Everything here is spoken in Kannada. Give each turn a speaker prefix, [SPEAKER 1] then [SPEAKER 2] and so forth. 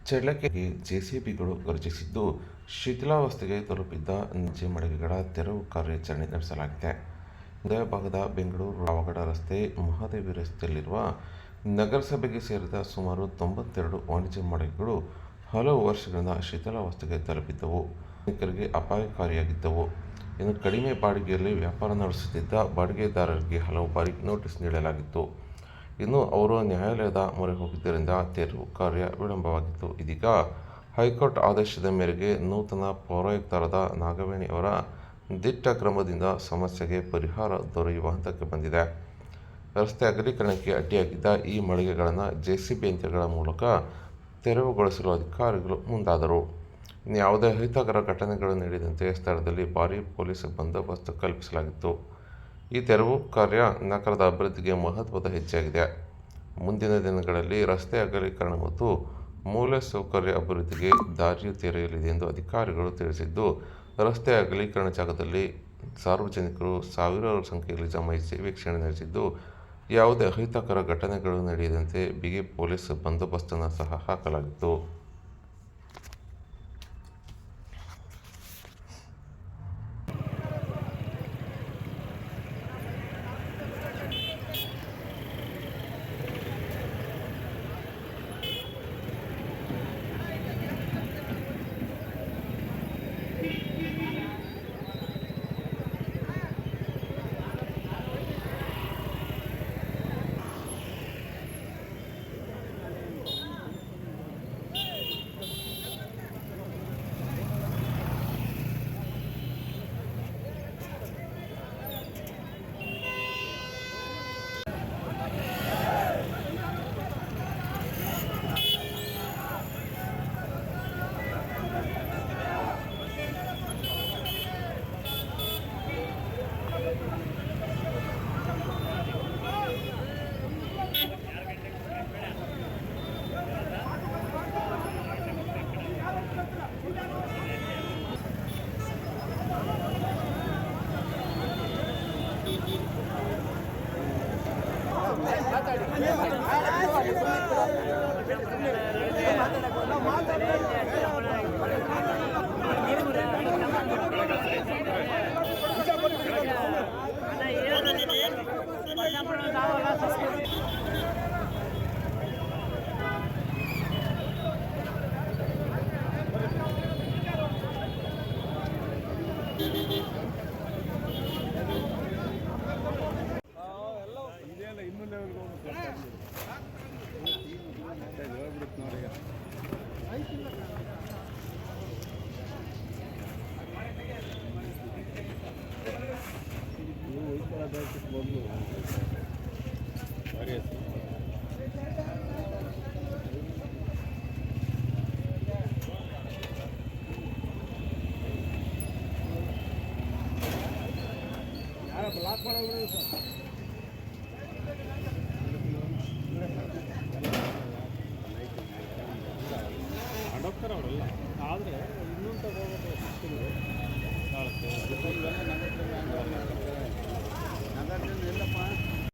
[SPEAKER 1] ಚಳ್ಳಕೆರೆಗೆ ಜೆಸಿಬಿಗಳು ಗರ್ಜಿಸಿದ್ದು, ಶಿಥಿಲಾವಸ್ಥೆಗೆ ತಲುಪಿದ್ದ ನಜ್ಜೆ ಮಳಿಗೆಗಳ ತೆರವು ಕಾರ್ಯಾಚರಣೆ ನಡೆಸಲಾಗಿದೆ. ಹೃದಯ ಭಾಗದ ಬೆಂಗಳೂರು ರಾವಗಡ ರಸ್ತೆ, ಮಹಾದೇವಿ ರಸ್ತೆಯಲ್ಲಿರುವ ನಗರಸಭೆಗೆ ಸೇರಿದ ಸುಮಾರು 92 ವಾಣಿಜ್ಯ ಮಳಿಗೆಗಳು ಹಲವು ವರ್ಷಗಳಿಂದ ಶಿಥಿಲಾವಸ್ಥೆಗೆ ತಲುಪಿದ್ದವು. ಸಾರ್ವಜನಿಕರಿಗೆ ಅಪಾಯಕಾರಿಯಾಗಿದ್ದವು. ಇನ್ನು ಕಡಿಮೆ ಬಾಡಿಗೆಯಲ್ಲಿ ವ್ಯಾಪಾರ ನಡೆಸುತ್ತಿದ್ದ ಬಾಡಿಗೆದಾರರಿಗೆ ಹಲವು ಬಾರಿ ನೋಟಿಸ್ ನೀಡಲಾಗಿತ್ತು. ಇನ್ನು ಅವರು ನ್ಯಾಯಾಲಯದ ಮೊರೆ ಹೋಗಿದ್ದರಿಂದ ತೆರವು ಕಾರ್ಯ ವಿಳಂಬವಾಗಿತ್ತು. ಇದೀಗ ಹೈಕೋರ್ಟ್ ಆದೇಶದ ಮೇರೆಗೆ ನೂತನ ಪೌರಾಯುಕ್ತರಾದ ನಾಗವೇಣಿ ಅವರ ದಿಟ್ಟ ಕ್ರಮದಿಂದ ಸಮಸ್ಯೆಗೆ ಪರಿಹಾರ ದೊರೆಯುವ ಹಂತಕ್ಕೆ ಬಂದಿದೆ. ರಸ್ತೆ ಅಗಲೀಕರಣಕ್ಕೆ ಅಡ್ಡಿಯಾಗಿದ್ದ ಈ ಮಳಿಗೆಗಳನ್ನು ಜೆಸಿಬಿ ಯಂತ್ರಗಳ ಮೂಲಕ ತೆರವುಗೊಳಿಸಲು ಅಧಿಕಾರಿಗಳು ಮುಂದಾದರು. ಯಾವುದೇ ಅಹಿತಕರ ಘಟನೆಗಳು ನಡೆಯದಂತೆ ಸ್ಥಳದಲ್ಲಿ ಭಾರೀ ಪೊಲೀಸ್ ಬಂದೋಬಸ್ತ್ ಕಲ್ಪಿಸಲಾಗಿತ್ತು. ಈ ತೆರವು ಕಾರ್ಯ ನಗರದ ಅಭಿವೃದ್ಧಿಗೆ ಮಹತ್ವದ ಹೆಜ್ಜೆಯಾಗಿದೆ. ಮುಂದಿನ ದಿನಗಳಲ್ಲಿ ರಸ್ತೆ ಅಗಲೀಕರಣ ಮತ್ತು ಮೂಲಸೌಕರ್ಯ ಅಭಿವೃದ್ಧಿಗೆ ದಾರಿಯೂ ತೆರೆಯಲಿದೆ ಎಂದು ಅಧಿಕಾರಿಗಳು ತಿಳಿಸಿದ್ದು, ರಸ್ತೆ ಅಗಲೀಕರಣ ಜಾಗದಲ್ಲಿ ಸಾರ್ವಜನಿಕರು ಸಾವಿರಾರು ಸಂಖ್ಯೆಯಲ್ಲಿ ಜಮಾಯಿಸಿ ವೀಕ್ಷಣೆ ನಡೆಸಿದ್ದು, ಯಾವುದೇ ಅಹಿತಕರ ಘಟನೆಗಳು ನಡೆಯದಂತೆ ಬಿಗಿ ಪೊಲೀಸ್ ಬಂದೋಬಸ್ತನ್ನು ಸಹ ಹಾಕಲಾಗಿತ್ತು.
[SPEAKER 2] ಬ್ಲಾಕ್ ಮಾಡೋದು ಸರ್ ಅಡೋಗ್ತಾರೆ ಅವರೆಲ್ಲ. ಆದರೆ ಇನ್ನೊಂದು ತಗೋಬೇಕು ನಗರದಿಂದ ಎಲ್ಲಪ್ಪ